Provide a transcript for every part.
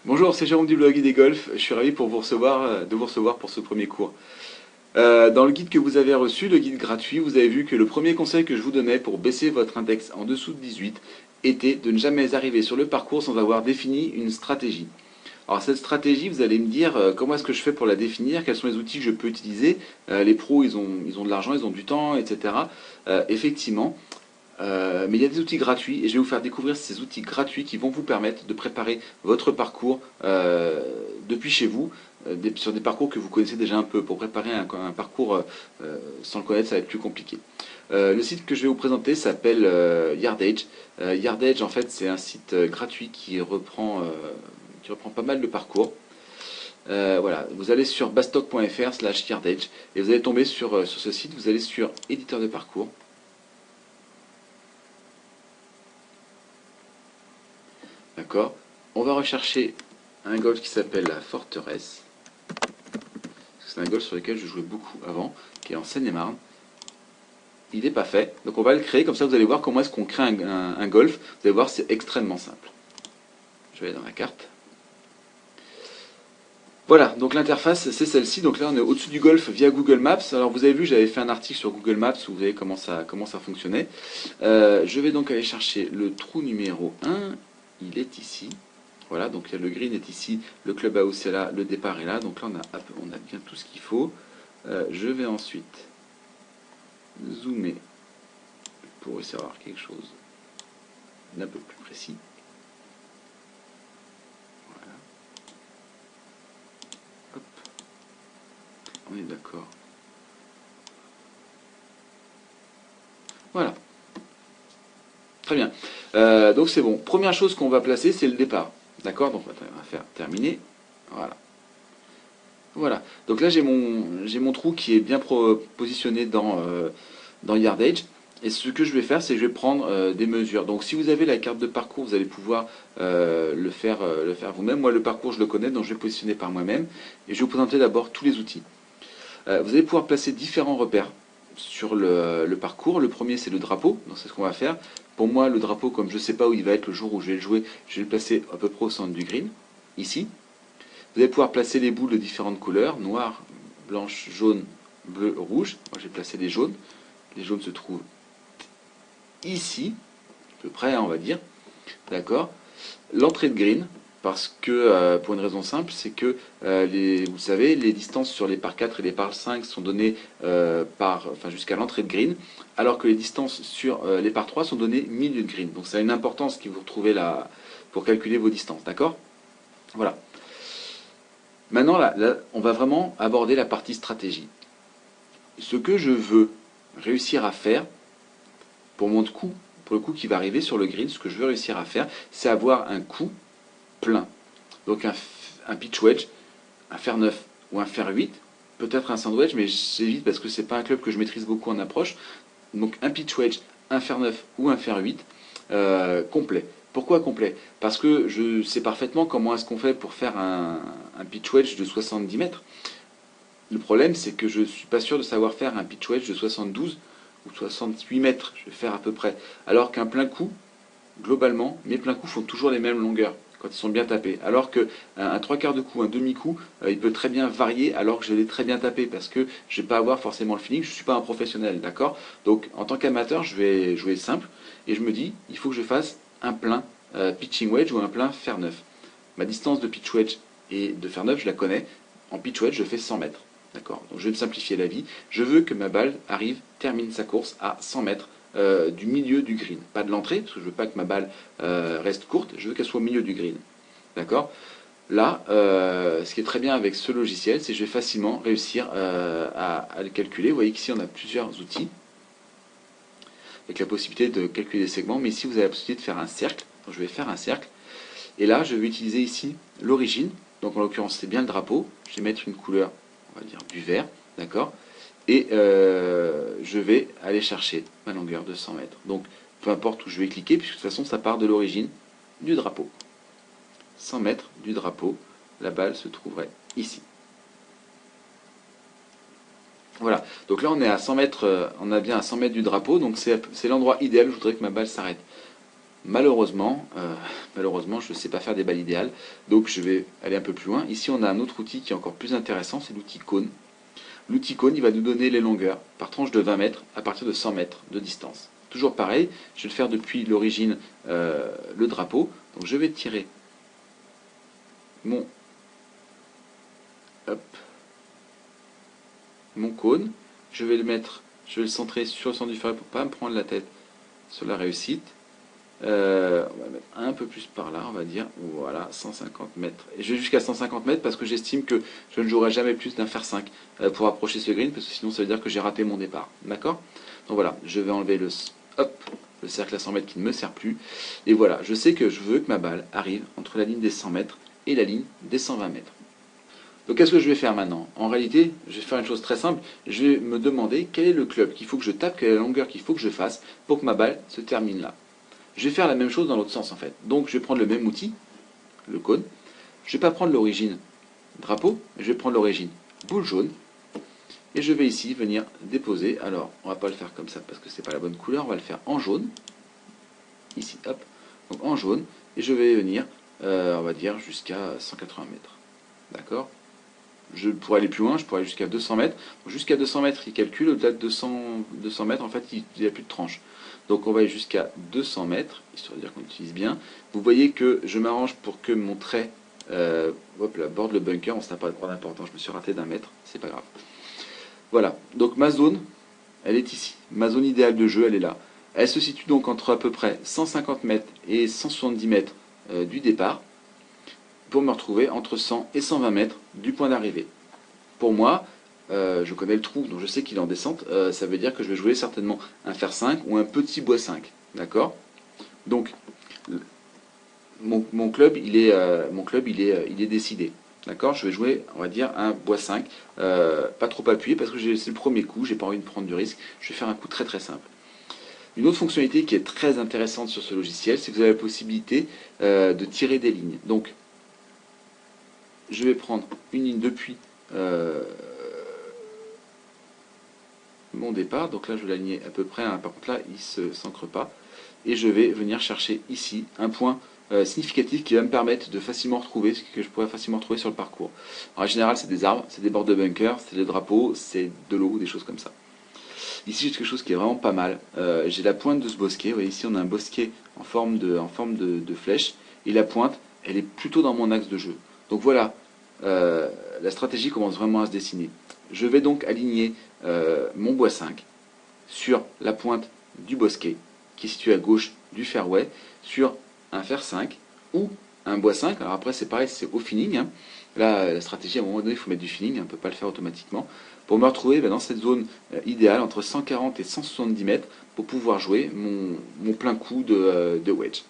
Bonjour, c'est Jérôme du blog des Golf. Je suis ravi pour vous recevoir, de vous recevoir pour ce premier cours. Dans le guide que vous avez reçu, le guide gratuit, vous avez vu que le premier conseil que je vous donnais pour baisser votre index en dessous de 18 était de ne jamais arriver sur le parcours sans avoir défini une stratégie. Alors cette stratégie, vous allez me dire comment est-ce que je fais pour la définir, quels sont les outils que je peux utiliser. Les pros, ils ont de l'argent, ils ont du temps, etc. Effectivement, mais il y a des outils gratuits et je vais vous faire découvrir ces outils gratuits qui vont vous permettre de préparer votre parcours depuis chez vous, sur des parcours que vous connaissez déjà un peu. Pour préparer un parcours sans le connaître, ça va être plus compliqué. Le site que je vais vous présenter s'appelle Yardage. Yardage, en fait, c'est un site gratuit qui reprend pas mal de parcours. Voilà, vous allez sur bastock.fr/yardage et vous allez tomber sur ce site, vous allez sur éditeur de parcours. D'accord. On va rechercher un golf qui s'appelle la Forteresse. C'est un golf sur lequel je jouais beaucoup avant, qui est en Seine-et-Marne. Il n'est pas fait, donc on va le créer, comme ça vous allez voir comment est-ce qu'on crée un golf. Vous allez voir, c'est extrêmement simple. Je vais aller dans la carte. Voilà, donc l'interface c'est celle-ci. Donc là on est au-dessus du golf via Google Maps. Alors vous avez vu, j'avais fait un article sur Google Maps où vous voyez comment ça fonctionnait. Je vais donc aller chercher le trou numéro 1. Il est ici. Voilà, donc le green est ici, le clubhouse est là, le départ est là. Donc là on a bien tout ce qu'il faut. Je vais ensuite zoomer pour essayer d'avoir quelque chose d'un peu plus précis. Voilà. Hop. On est d'accord. Voilà. Très bien. Donc c'est bon. Première chose qu'on va placer, c'est le départ. D'accord. Donc on va faire terminer. Voilà. Voilà. Donc là j'ai mon trou qui est bien positionné dans Yardage. Et ce que je vais faire, c'est que je vais prendre des mesures. Donc si vous avez la carte de parcours, vous allez pouvoir le faire vous-même. Moi le parcours je le connais, donc je vais positionner par moi-même. Et je vais vous présenter d'abord tous les outils. Vous allez pouvoir placer différents repères sur le parcours. Le premier c'est le drapeau, donc c'est ce qu'on va faire. Pour moi le drapeau, comme je ne sais pas où il va être le jour où je vais le jouer, je vais le placer à peu près au centre du green, ici. Vous allez pouvoir placer les boules de différentes couleurs, noir, blanche, jaune, bleu, rouge. Moi j'ai placé les jaunes. Les jaunes se trouvent ici, à peu près, on va dire. D'accord. L'entrée de green, parce que, pour une raison simple, c'est que, vous savez, les distances sur les par 4 et les par 5 sont données jusqu'à l'entrée de green, alors que les distances sur les par 3 sont données milieu de green. Donc ça a une importance qui vous retrouvez là pour calculer vos distances. D'accord. Voilà. Maintenant, là, on va vraiment aborder la partie stratégie. Ce que je veux réussir à faire pour le coup qui va arriver sur le green, ce que je veux réussir à faire, c'est avoir un coup plein. Donc un pitch wedge, un fer 9 ou un fer 8, peut-être un sandwich, mais j'évite parce que c'est pas un club que je maîtrise beaucoup en approche. Donc un pitch wedge, un fer 9 ou un fer 8 complet. Pourquoi complet? Parce que je sais parfaitement comment est-ce qu'on fait pour faire un pitch wedge de 70 mètres. Le problème, c'est que je ne suis pas sûr de savoir faire un pitch wedge de 72 ou 68 mètres. Je vais faire à peu près. Alors qu'un plein coup, globalement, mes pleins coups font toujours les mêmes longueurs quand ils sont bien tapés. Alors qu'un trois quarts de coup, un demi-coup, il peut très bien varier alors que je l'ai très bien tapé parce que je ne vais pas avoir forcément le feeling, je ne suis pas un professionnel, d'accord? Donc en tant qu'amateur, je vais jouer simple et je me dis, il faut que je fasse un plein pitching wedge ou un plein fer 9. Ma distance de pitch wedge et de fer 9, je la connais. En pitch wedge, je fais 100 mètres. D'accord. Donc je vais me simplifier la vie. Je veux que ma balle termine sa course à 100 mètres du milieu du green. Pas de l'entrée, parce que je veux pas que ma balle reste courte, je veux qu'elle soit au milieu du green. D'accord. Là, ce qui est très bien avec ce logiciel, c'est que je vais facilement réussir à le calculer. Vous voyez qu'ici on a plusieurs outils avec la possibilité de calculer des segments, mais ici vous avez la possibilité de faire un cercle. Donc je vais faire un cercle. Et là, je vais utiliser ici l'origine. Donc en l'occurrence, c'est bien le drapeau. Je vais mettre une couleur, on va dire du vert, d'accord. Et je vais aller chercher ma longueur de 100 mètres. Donc peu importe où je vais cliquer, puisque de toute façon ça part de l'origine du drapeau. 100 mètres du drapeau, la balle se trouverait ici. Voilà, donc là on est à 100 mètres, on a bien à 100 mètres du drapeau, donc c'est l'endroit idéal où je voudrais que ma balle s'arrête. malheureusement, malheureusement, je ne sais pas faire des balles idéales, donc je vais aller un peu plus loin. Ici, on a un autre outil qui est encore plus intéressant, c'est l'outil cône. L'outil cône, il va nous donner les longueurs par tranche de 20 mètres à partir de 100 mètres de distance. Toujours pareil, je vais le faire depuis l'origine, le drapeau. Donc je vais tirer mon, hop, mon cône. Je vais le centrer sur le centre du ferret pour ne pas me prendre la tête sur la réussite. On va mettre un peu plus par là, on va dire, voilà, 150 mètres. Et je vais jusqu'à 150 mètres parce que j'estime que je ne jouerai jamais plus d'un fer 5 pour approcher ce green, parce que sinon ça veut dire que j'ai raté mon départ. D'accord? Donc voilà, je vais enlever le cercle à 100 mètres qui ne me sert plus. Et voilà, je sais que je veux que ma balle arrive entre la ligne des 100 mètres et la ligne des 120 mètres. Donc qu'est-ce que je vais faire maintenant? En réalité, je vais faire une chose très simple. Je vais me demander quel est le club qu'il faut que je tape, quelle est la longueur qu'il faut que je fasse pour que ma balle se termine là. Je vais faire la même chose dans l'autre sens en fait. Donc je vais prendre le même outil, le cône. Je ne vais pas prendre l'origine drapeau, je vais prendre l'origine boule jaune. Et je vais ici venir déposer. Alors on ne va pas le faire comme ça parce que ce n'est pas la bonne couleur, on va le faire en jaune. Ici, hop. Donc en jaune. Et je vais venir, on va dire, jusqu'à 180 mètres. D'accord? Je pourrais aller plus loin, je pourrais aller jusqu'à 200 mètres. Jusqu'à 200 mètres, il calcule. Au-delà de 200 mètres, en fait, il n'y a plus de tranche. Donc on va aller jusqu'à 200 mètres, histoire de dire qu'on utilise bien. Vous voyez que je m'arrange pour que mon trait borde le bunker. On ne pas d'important, je me suis raté d'un mètre, c'est pas grave. Voilà, donc ma zone, elle est ici. Ma zone idéale de jeu, elle est là. Elle se situe donc entre à peu près 150 mètres et 170 mètres du départ, pour me retrouver entre 100 et 120 mètres du point d'arrivée. Pour moi, je connais le trou, donc je sais qu'il est en descente, ça veut dire que je vais jouer certainement un fer 5 ou un petit bois 5. D'accord? Donc, mon club, il est décidé. D'accord? Je vais jouer, on va dire, un bois 5, pas trop appuyé, parce que c'est le premier coup, j'ai pas envie de prendre du risque, je vais faire un coup très très simple. Une autre fonctionnalité qui est très intéressante sur ce logiciel, c'est que vous avez la possibilité de tirer des lignes. Donc, je vais prendre une ligne depuis mon départ, donc là je vais l'aligner à peu près, hein. Par contre là il ne s'ancre pas, et je vais venir chercher ici un point significatif qui va me permettre de facilement retrouver ce que je pourrais facilement retrouver sur le parcours. En général c'est des arbres, c'est des bords de bunker, c'est des drapeaux, c'est de l'eau, des choses comme ça. Ici j'ai quelque chose qui est vraiment pas mal, j'ai la pointe de ce bosquet, vous voyez ici on a un bosquet en forme de flèche, et la pointe elle est plutôt dans mon axe de jeu. Donc voilà, la stratégie commence vraiment à se dessiner. Je vais donc aligner mon bois 5 sur la pointe du bosquet, qui est situé à gauche du fairway, sur un fer 5 ou un bois 5. Alors après c'est pareil, c'est au feeling. Hein. Là, la stratégie, à un moment donné, il faut mettre du feeling, on ne peut pas le faire automatiquement. Pour me retrouver dans cette zone idéale, entre 140 et 170 mètres, pour pouvoir jouer mon plein coup de wedge.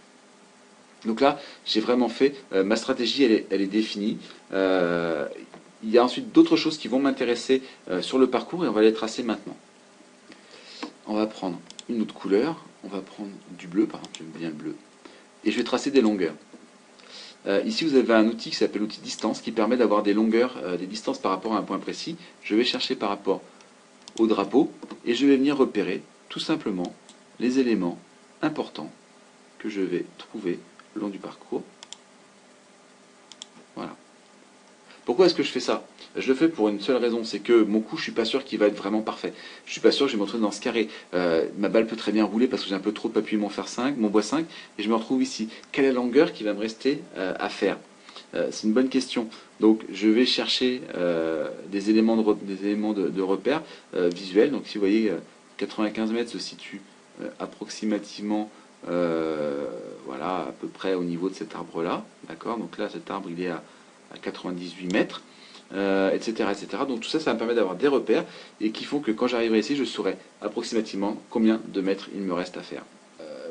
Donc là, j'ai vraiment fait, ma stratégie, elle est définie. Il y a ensuite d'autres choses qui vont m'intéresser sur le parcours et on va les tracer maintenant. On va prendre une autre couleur, on va prendre du bleu, par exemple, j'aime bien le bleu, et je vais tracer des longueurs. Ici, vous avez un outil qui s'appelle l'outil distance qui permet d'avoir des longueurs, des distances par rapport à un point précis. Je vais chercher par rapport au drapeau et je vais venir repérer tout simplement les éléments importants que je vais trouver le long du parcours. Voilà. Pourquoi est-ce que je fais ça? Je le fais pour une seule raison, c'est que mon coup, je suis pas sûr qu'il va être vraiment parfait. Je suis pas sûr que je vais me retrouver dans ce carré. Ma balle peut très bien rouler parce que j'ai un peu trop appuyé mon fer 5, mon bois 5, et je me retrouve ici. Quelle est la longueur qui va me rester à faire? C'est une bonne question. Donc je vais chercher des éléments de repère visuels. Donc si vous voyez, 95 mètres se situe approximativement voilà, à peu près au niveau de cet arbre-là. D'accord? Donc là, cet arbre, il est à 98 mètres, etc., etc. Donc tout ça, ça me permet d'avoir des repères et qui font que quand j'arriverai ici, je saurai approximativement combien de mètres il me reste à faire.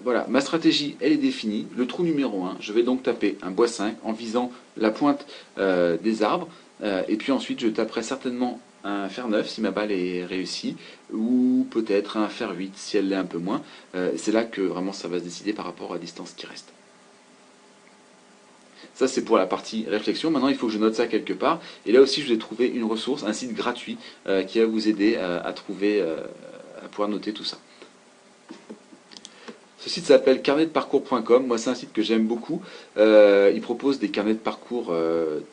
Voilà, ma stratégie, elle est définie. Le trou numéro 1, je vais donc taper un bois 5 en visant la pointe des arbres. Et puis ensuite, je taperai certainement un fer 9 si ma balle est réussie, ou peut-être un fer 8 si elle l'est un peu moins. C'est là que vraiment ça va se décider par rapport à la distance qui reste. Ça, c'est pour la partie réflexion. Maintenant, il faut que je note ça quelque part. Et là aussi, je vais trouver une ressource, un site gratuit qui va vous aider à trouver, à pouvoir noter tout ça. Ce site s'appelle carnetdeparcours.com. Moi, c'est un site que j'aime beaucoup. Il propose des carnets de parcours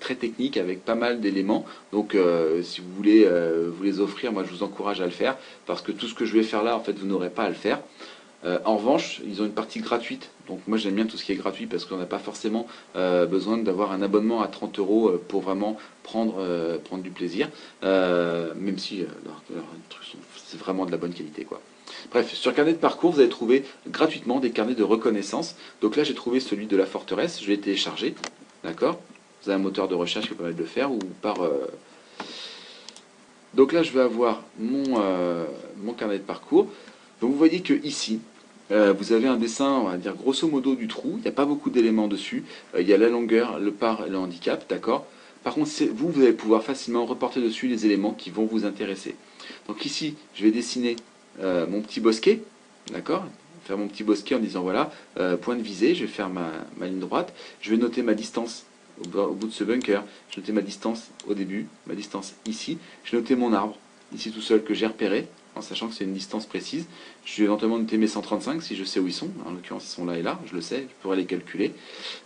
très techniques avec pas mal d'éléments. Donc, si vous voulez vous les offrir, moi, je vous encourage à le faire parce que tout ce que je vais faire là, en fait, vous n'aurez pas à le faire. En revanche, ils ont une partie gratuite. Donc, moi, j'aime bien tout ce qui est gratuit parce qu'on n'a pas forcément besoin d'avoir un abonnement à 30 euros pour vraiment prendre du plaisir. Même si leurs trucs c'est vraiment de la bonne qualité, quoi. Bref, sur Carnet de parcours, vous allez trouver gratuitement des carnets de reconnaissance. Donc là, j'ai trouvé celui de la forteresse, je l'ai téléchargé, d'accord. Vous avez un moteur de recherche qui vous permet de le faire, ou par... Donc là, je vais avoir mon carnet de parcours. Donc vous voyez que ici, vous avez un dessin, on va dire grosso modo du trou. Il n'y a pas beaucoup d'éléments dessus. Il y a la longueur, le par et le handicap, d'accord. Par contre, vous allez pouvoir facilement reporter dessus les éléments qui vont vous intéresser. Donc ici, je vais dessiner mon petit bosquet, d'accord, faire mon petit bosquet en disant voilà, point de visée, je vais faire ma ligne droite, je vais noter ma distance au bout de ce bunker, je vais noter ma distance au début, ma distance ici, je vais noter mon arbre, ici tout seul que j'ai repéré, en sachant que c'est une distance précise, je vais éventuellement noter mes 135 si je sais où ils sont, en l'occurrence ils sont là et là, je le sais, je pourrais les calculer,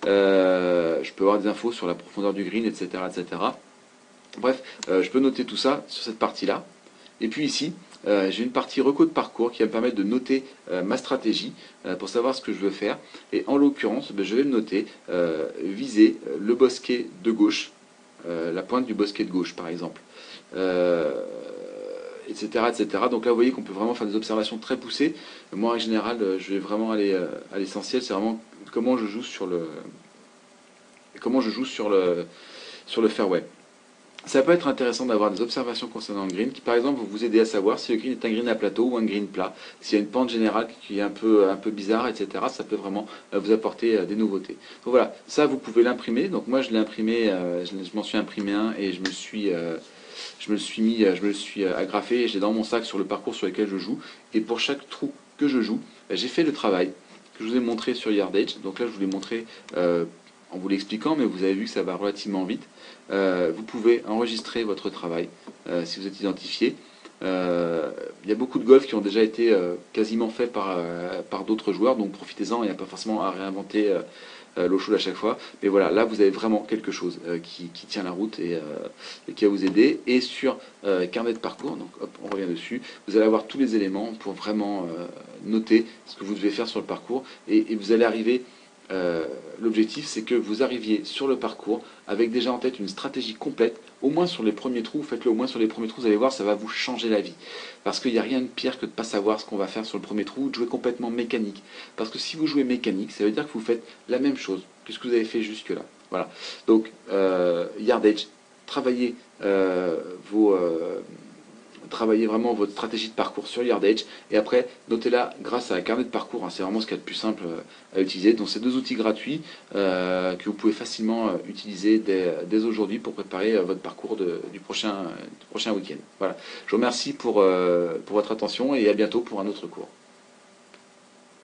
je peux avoir des infos sur la profondeur du green, etc. etc. Bref, je peux noter tout ça sur cette partie-là, et puis ici, j'ai une partie reco de parcours qui va me permettre de noter ma stratégie pour savoir ce que je veux faire. Et en l'occurrence, je vais le noter, viser le bosquet de gauche, la pointe du bosquet de gauche par exemple, etc., etc. Donc là, vous voyez qu'on peut vraiment faire des observations très poussées. Moi, en général, je vais vraiment aller à l'essentiel, c'est vraiment comment je joue sur le fairway. Ça peut être intéressant d'avoir des observations concernant le green qui, par exemple, vont vous aider à savoir si le green est un green à plateau ou un green plat, s'il y a une pente générale qui est un peu bizarre, etc. Ça peut vraiment vous apporter des nouveautés. Donc voilà, ça vous pouvez l'imprimer. Donc moi je l'ai imprimé, je m'en suis imprimé un et je me le suis agrafé et j'ai dans mon sac sur le parcours sur lequel je joue. Et pour chaque trou que je joue, j'ai fait le travail que je vous ai montré sur Yardage. Donc là je vous l'ai montré en vous l'expliquant, mais vous avez vu que ça va relativement vite. Vous pouvez enregistrer votre travail si vous êtes identifié. Il y a beaucoup de golf qui ont déjà été quasiment faits par d'autres joueurs, donc profitez-en, il n'y a pas forcément à réinventer l'eau chaude à chaque fois. Mais voilà, là vous avez vraiment quelque chose qui tient la route et qui va vous aider. Et sur carnet de parcours, donc hop, on revient dessus, vous allez avoir tous les éléments pour vraiment noter ce que vous devez faire sur le parcours et vous allez arriver. L'objectif, c'est que vous arriviez sur le parcours avec déjà en tête une stratégie complète, au moins sur les premiers trous. Faites-le au moins sur les premiers trous, vous allez voir, ça va vous changer la vie. Parce qu'il n'y a rien de pire que de ne pas savoir ce qu'on va faire sur le premier trou, de jouer complètement mécanique. Parce que si vous jouez mécanique, ça veut dire que vous faites la même chose que ce que vous avez fait jusque-là. Voilà. Donc, Yardage, travaillez travaillez vraiment votre stratégie de parcours sur Yardage et après notez-la grâce à un carnet de parcours, hein, c'est vraiment ce qu'il y a de plus simple à utiliser. Donc c'est deux outils gratuits que vous pouvez facilement utiliser dès aujourd'hui pour préparer votre parcours du prochain week-end. Voilà. Je vous remercie pour votre attention et à bientôt pour un autre cours.